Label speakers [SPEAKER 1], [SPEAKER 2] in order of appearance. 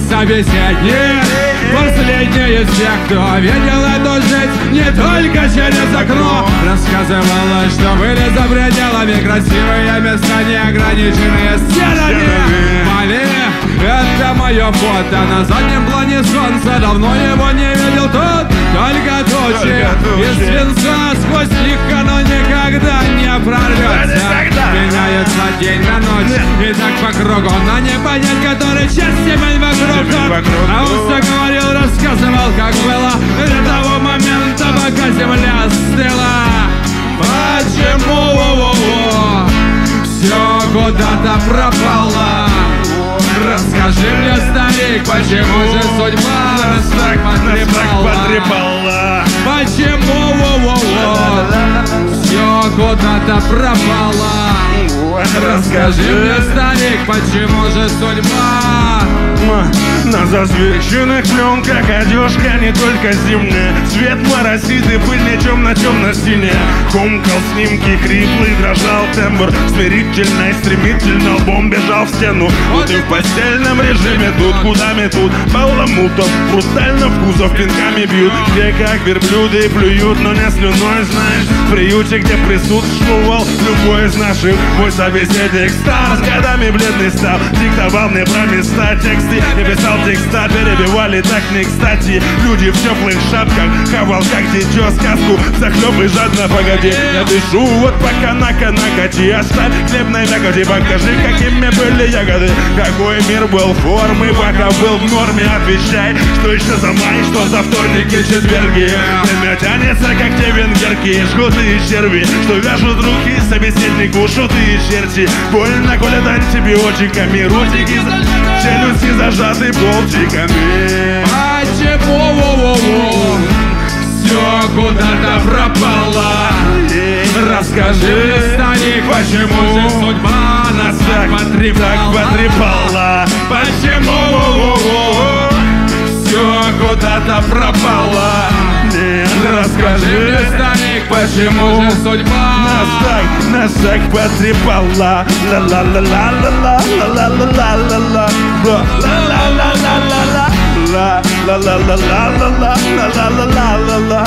[SPEAKER 1] собеседник, последний из тех, кто видел эту жизнь не только через окно. Рассказывала, что были за пределами красивые места, не ограниченные стенами. Мали, это мое фото, на заднем плане солнца, давно его не видел тут, только тучи из свинца, сквозь них оно никогда не прорвется. Меняется день на ночь, и так по кругу, но не понять, который час семень вокруг. А он заговорил, рассказывал, как было до того момента, пока земля стыла. Почему все куда-то пропало? Расскажи мне, старик, почему же судьба нас так потрепала? Почему все куда-то пропало? Расскажи мне, старик, почему же судьба?
[SPEAKER 2] На засвеченных пленках одежка не только зимняя, цвет моросит и пыль не темно-темно стене. Комкал снимки, хриплый дрожал тембр, смирительно и стремительно лбом бежал в стену. Вот и в постельном режиме тут, куда метут баламутов, брутально в кузов пинками бьют. Где как верблюды плюют, но не слюной, знаешь. В приюте, где присутствовал любой из наших, мой собеседник стар, с годами бледный стал, диктовал мне про места, тексты и писал текста, перебивали так не кстати. Люди в теплых шапках, хавал как дитё сказку, захлеб и жадно погоди. Я дышу, вот пока накати, оставь хлебной мякоти, покажи, какими были ягоды, какой мир был формы, пока был в норме. Отвечай, что еще за май, что за вторники, четверги. Время тянется, как те венгерки, жгуты и черви, что вяжут руки собеседнику, шуты и черти. Больно колят антибиотиками, ротики, челюсти зажаты болтиками.
[SPEAKER 1] Почему все куда-то пропало? Расскажи мне, старик, почему же судьба нас так потрепала? Почему все куда-то пропало? Расскажи мне, старик, почему же судьба
[SPEAKER 2] нас так потрепала? Ла-ла-ла-ла-ла-ла, ла-ла-ла-ла-ла-ла, ла-ла-ла-ла-ла-ла, ла-ла-ла-ла-ла-ла, ла-ла-ла-ла-ла-ла.